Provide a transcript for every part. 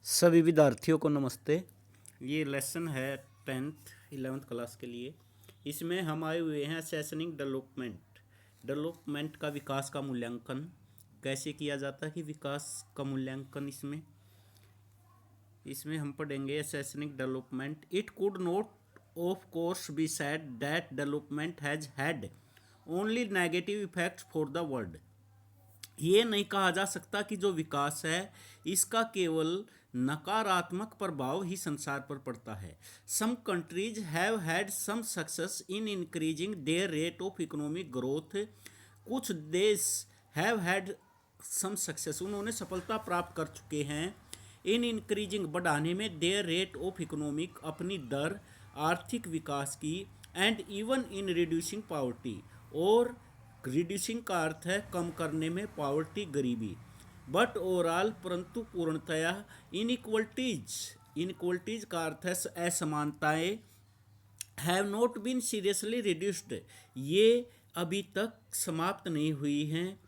सभी विद्यार्थियों को नमस्ते। ये लेसन है 10th 11th क्लास के लिए। इसमें हम आए हुए हैं असेसनिंग डेवलपमेंट का विकास का मूल्यांकन कैसे किया जाता है कि विकास का मूल्यांकन इसमें हम पढ़ेंगे assessing development. It could not of course be said that development has had only negative effects for the world. ये नहीं कहा जा सकता कि जो विकास है इसका केवल नकारात्मक प्रभाव ही संसार पर पड़ता है। Some countries have had some success in increasing their rate of economic growth. कुछ देश हैव हैड सम सक्सेस, उन्होंने सफलता प्राप्त कर चुके हैं इन इंक्रीजिंग, बढ़ाने में, देयर रेट ऑफ इकोनॉमिक, अपनी दर आर्थिक विकास की, and even in reducing poverty, और रिड्यूसिंग का अर्थ है कम करने में, पावर्टी गरीबी। बट ओवरऑल, परंतु पूर्णतया, इनइक्वलिटीज का अर्थ है असमानताएं, have not been seriously reduced, ये अभी तक समाप्त नहीं हुई हैं।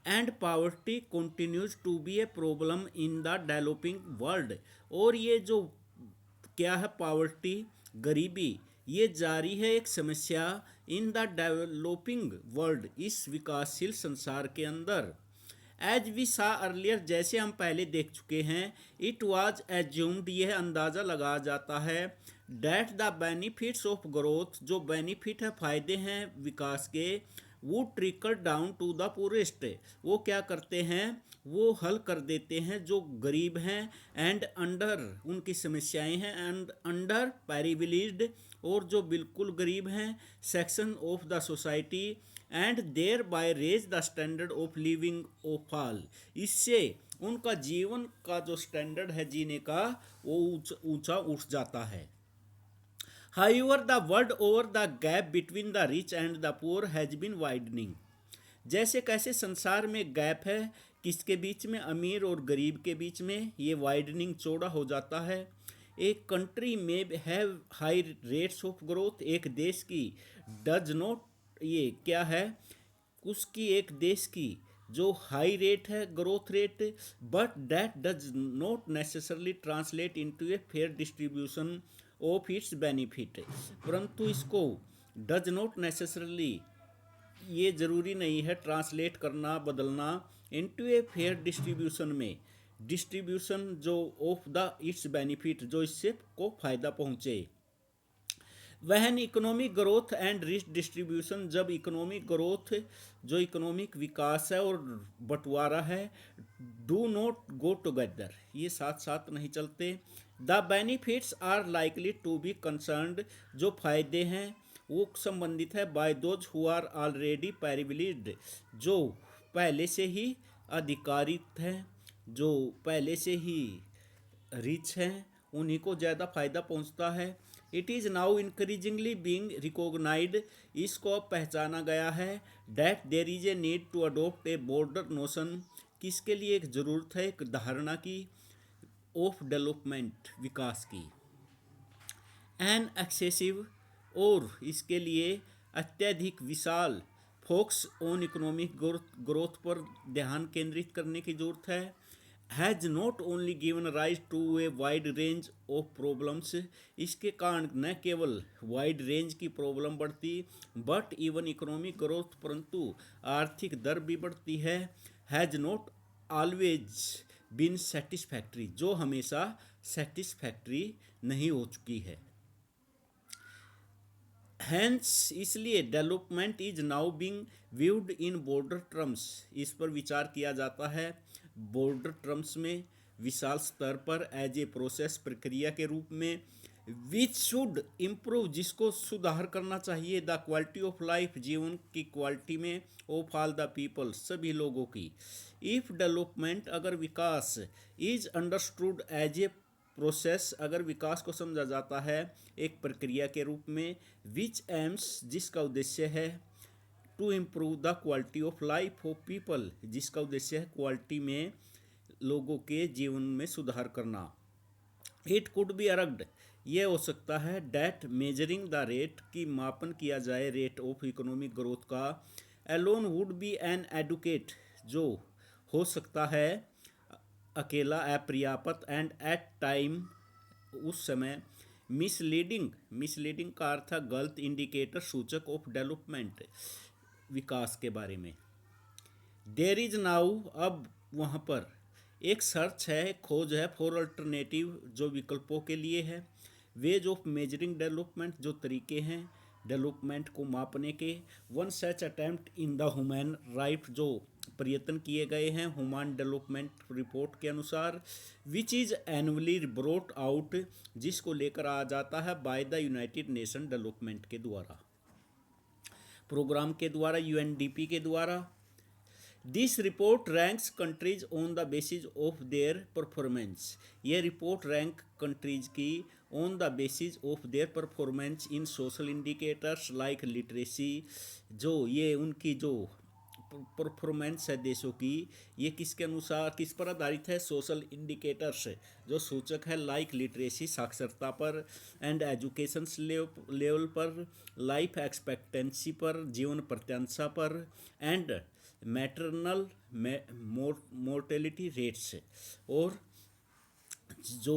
And poverty continues to be a problem in the developing world, और ये जो क्या है पावर्टी, गरीबी, ये जारी है एक समस्या इन द डेवलपिंग वर्ल्ड, इस विकासशील संसार के अंदर। एज वी सा अर्लियर, जैसे हम पहले देख चुके हैं, इट वाज एज्यूम्ड, यह अंदाज़ा लगाया जाता है, that the benefits of growth, जो बेनिफिट है, फायदे हैं विकास के, वो ट्रिकल डाउन टू द पुरेस्ट, वो क्या करते हैं, वो हल कर देते हैं जो गरीब हैं, एंड अंडर, उनकी समस्याएं हैं, एंड अंडर पैरिविलेज्ड, और जो बिल्कुल गरीब हैं, section of the society, and thereby raise the standard of living of all, इससे उनका जीवन का जो स्टैंडर्ड है जीने का वो ऊंचा उठ जाता है। However, the world over the gap between the rich and the poor has been widening. जैसे कैसे संसार में गैप है, किसके बीच में, अमीर और गरीब के बीच में, ये वाइडनिंग चौड़ा हो जाता है। एक कंट्री में have high rates of growth, एक देश की डज नॉट, ये क्या है, उसकी एक देश की जो हाई रेट है growth rate, but that does not necessarily translate into a fair distribution of its benefit, परंतु इसको डज नॉट नेसेसरली, ये ज़रूरी नहीं है ट्रांसलेट करना, बदलना इनटू ए फेयर डिस्ट्रीब्यूशन में, डिस्ट्रीब्यूशन जो ऑफ द इट्स बेनिफिट, जो इससे को फ़ायदा पहुँचे। वहन economic growth and rich distribution, जब इकोनॉमिक ग्रोथ, जो इकोनॉमिक विकास है, और बंटवारा है, डू नॉट गो टुगेदर, ये साथ साथ नहीं चलते। The benefits are likely to be concerned, जो फायदे हैं वो संबंधित है, by those who are already privileged, जो पहले से ही अधिकारित हैं, जो पहले से ही रिच हैं, उन्हीं को ज़्यादा फायदा पहुंचता है। It is now increasingly being recognised, इसको अब पहचाना गया है, that there is a need to adopt a broader notion, किसके लिए एक ज़रूरत है, एक धारणा की, ऑफ डेवलपमेंट, विकास की, एन एक्सेसिव, और इसके लिए अत्यधिक विशाल, फोकस ऑन इकोनॉमिक ग्रोथ पर ध्यान केंद्रित करने की जरूरत है, has not only given rise to a wide range of problems, इसके कारण न केवल वाइड रेंज की प्रॉब्लम बढ़ती, बट इवन इकोनॉमिक ग्रोथ, परंतु आर्थिक दर भी बढ़ती है, has not always been satisfactory, जो हमेशा सेटिस्फैक्ट्री नहीं हो चुकी है। हैंस, इसलिए development is now being viewed in broader terms, इस पर विचार किया जाता है बॉर्डर टर्म्स में, विशाल स्तर पर, एज ए प्रोसेस, प्रक्रिया के रूप में, विच शुड इम्प्रूव, जिसको सुधार करना चाहिए, द क्वालिटी ऑफ लाइफ, जीवन की क्वालिटी में, ऑफ ऑल द पीपल, सभी लोगों की। इफ डेवलपमेंट, अगर विकास, is understood as a process, अगर विकास को समझा जाता है एक प्रक्रिया के रूप में, विच एम्स, जिसका उद्देश्य है, to improve the quality of life of people, जिसका उद्देश्य है क्वालिटी में, लोगों के जीवन में सुधार करना। इट कुड बी अर्ग्ड, ये हो सकता है, डैट मेजरिंग द रेट, की मापन किया जाए रेट ऑफ इकोनॉमिक ग्रोथ का, alone would be an adequate, जो हो सकता है अकेला, अपर्याप्त एंड एट टाइम उस समय मिसलीडिंग का अर्थ है गलत, इंडिकेटर सूचक ऑफ डेवलपमेंट विकास के बारे में। देर इज नाउ अब वहाँ पर एक सर्च है, एक खोज है, फॉर अल्टरनेटिव जो विकल्पों के लिए है, वेज ऑफ मेजरिंग डेवलपमेंट जो तरीके हैं डेवलपमेंट को मापने के, one such attempt in the human right जो प्रयत्न किए गए हैं ह्यूमन डेवलपमेंट रिपोर्ट के अनुसार, which is annually brought out जिसको लेकर आ जाता है by the United nation development के द्वारा, प्रोग्राम के द्वारा, यूएनडीपी के द्वारा। This report ranks countries on the basis of their performance, ये रिपोर्ट रैंक कंट्रीज की on the basis of their performance in social indicators like literacy, जो ये उनकी जो परफॉर्मेंस है देशों की, ये किसके अनुसार किस पर आधारित है, सोशल इंडिकेटर्स जो सूचक है लाइक लिटरेसी साक्षरता पर, एंड एजुकेशन लेवल पर, लाइफ एक्सपेक्टेंसी पर जीवन प्रत्याशा पर, एंड मैटरनल मोर्टेलिटी रेट्स और जो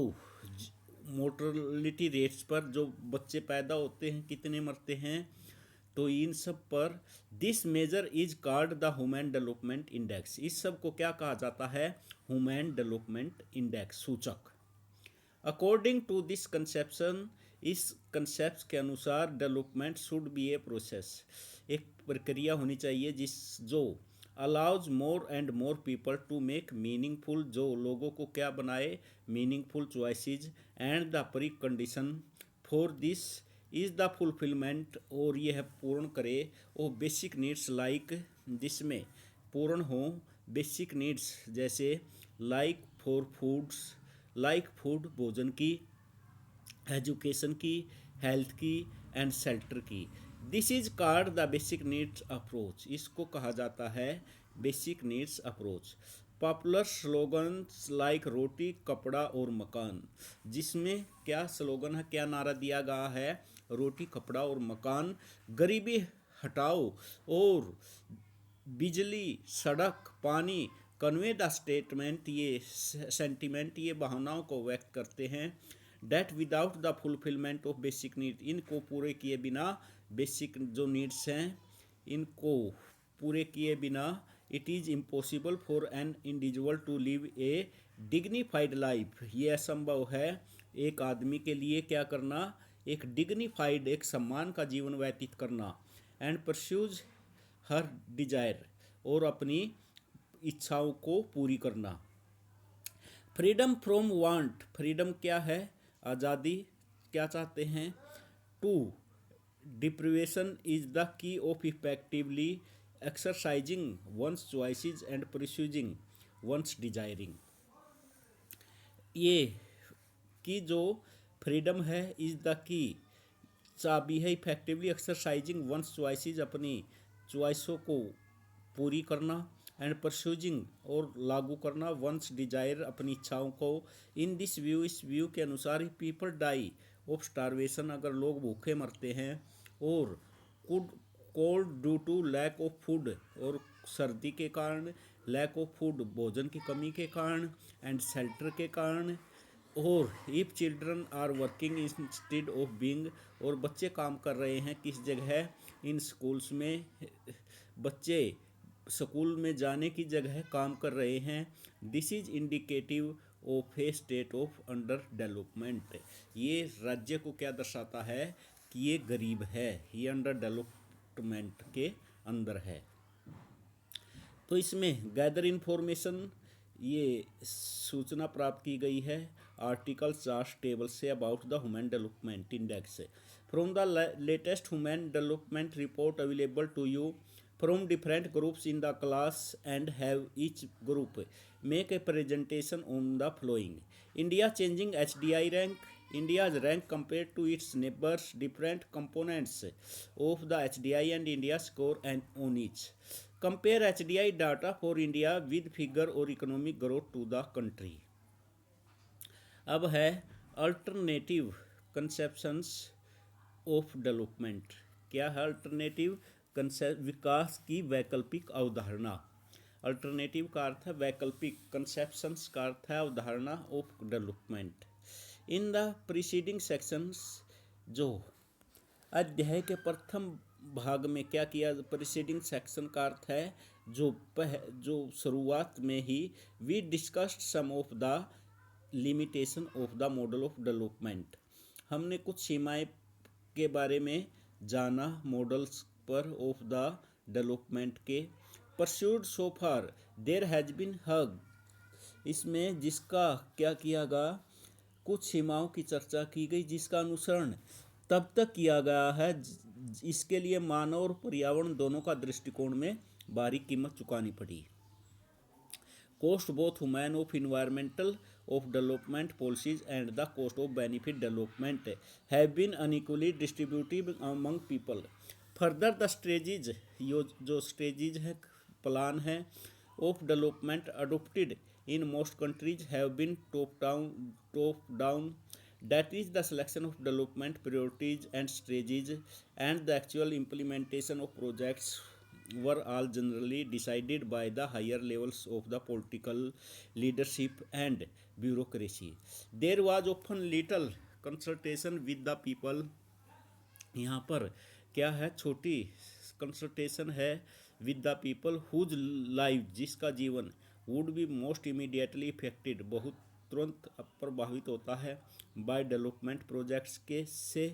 मोर्टेलिटी रेट्स पर जो बच्चे पैदा होते हैं कितने मरते हैं, तो इन सब पर this measure is called the human development index, इस सब को क्या कहा जाता है, ह्यूमन डेवलपमेंट इंडेक्स सूचक। अकॉर्डिंग टू दिस कंसेप्शन, इस कंसेप्ट के अनुसार development should be a process, एक प्रक्रिया होनी चाहिए जिस जो allows more and more people to make meaningful, जो लोगों को क्या बनाए, meaningful choices, and the precondition for this is the fulfilment, और यह पूर्ण करे वो बेसिक नीड्स लाइक, जिसमें पूर्ण हो बेसिक नीड्स जैसे like for foods, like food भोजन की, एजुकेशन की, हेल्थ की एंड शेल्टर की। This is called the basic needs approach, इसको कहा जाता है basic needs approach. Popular slogans like रोटी कपड़ा और मकान, जिसमें क्या स्लोगन है, क्या नारा दिया गया है, रोटी कपड़ा और मकान, गरीबी हटाओ और बिजली सड़क पानी, कन्वे द स्टेटमेंट, ये सेंटिमेंट ये भावनाओं को व्यक्त करते हैं, that without the fulfilment of basic need, इनको पूरे किए बिना, बेसिक जो नीड्स हैं इनको पूरे किए बिना, it is impossible for an individual to live a dignified life, ये असंभव है एक आदमी के लिए क्या करना, एक डिग्निफाइड एक सम्मान का जीवन व्यतीत करना, एंड परस्यूज हर डिजायर, और अपनी इच्छाओं को पूरी करना। फ्रीडम फ्रॉम वांट, फ्रीडम क्या है, आज़ादी, क्या चाहते हैं, to deprivation is the key of effectively exercising one's choices and pursuing one's desiring, ये की जो फ्रीडम है इज द की चाबी है, इफेक्टिवली एक्सरसाइजिंग वंस चॉइसेस अपनी चॉइसों को पूरी करना, एंड परस्यूजिंग और लागू करना वंस डिजायर अपनी इच्छाओं को। इन दिस व्यू, इस व्यू के अनुसार ही पीपल डाई ऑफ स्टारवेशन, अगर लोग भूखे मरते हैं, और could cold due to lack of food, और सर्दी के कारण, लैक ऑफ फूड भोजन की कमी के कारण, एंड शेल्टर के कारण, और if children are working instead of being, और बच्चे काम कर रहे हैं किस जगह, इन स्कूल्स में, बच्चे स्कूल में जाने की जगह काम कर रहे हैं, this is indicative of A state of under development, ये राज्य को क्या दर्शाता है कि ये गरीब है, ये अंडर डेवलपमेंट के अंदर है। तो इसमें गैदर इन्फॉर्मेशन, ये सूचना प्राप्त की गई है आर्टिकल चार्ट टेबल से about the human development index from the latest human development report available to you from different groups in the class, and have each group make a presentation on the following. India changing HDI rank, India's rank compared to its neighbors, different components of the HDI and India score and on each. Compare HDI data for India with figure or economic growth to the country. अब है alternative conceptions of development, क्या है alternative concept, विकास की वैकल्पिक अवधारणा। Alternative का अर्थ है वैकल्पिक, कंसेप्शंस का अर्थ है अवधारणा of development. In the preceding sections, जो अध्याय के प्रथम भाग में क्या किया, प्रीसीडिंग सेक्शन का अर्थ है जो शुरुआत में ही, we discussed some of the limitation of the model of development, हमने कुछ सीमाएं के बारे में जाना मॉडल्स पर ऑफ द डेवलपमेंट के। Pursued so far there has been hug, इसमें जिसका क्या किया गया, कुछ सीमाओं की चर्चा की गई जिसका अनुसरण तब तक किया गया है, इसके लिए मानव और पर्यावरण दोनों का दृष्टिकोण में भारी कीमत चुकानी पड़ी। cost both human of environmental of development policies and the cost of benefit development have been unequally distributed among people. Further the stages, जो stages है, प्लान है of development adopted in most countries have been top down, that is the selection of development priorities and strategies and the actual implementation of projects were all generally decided by the higher levels of the political leadership and bureaucracy. There was often little consultation with the people. यहाँ पर क्या है, छोटी consultation है with the people whose life, जिसका जीवन would be most immediately affected, बहुत तुरंत प्रभावित होता है, बाय डेवलपमेंट प्रोजेक्ट्स के से,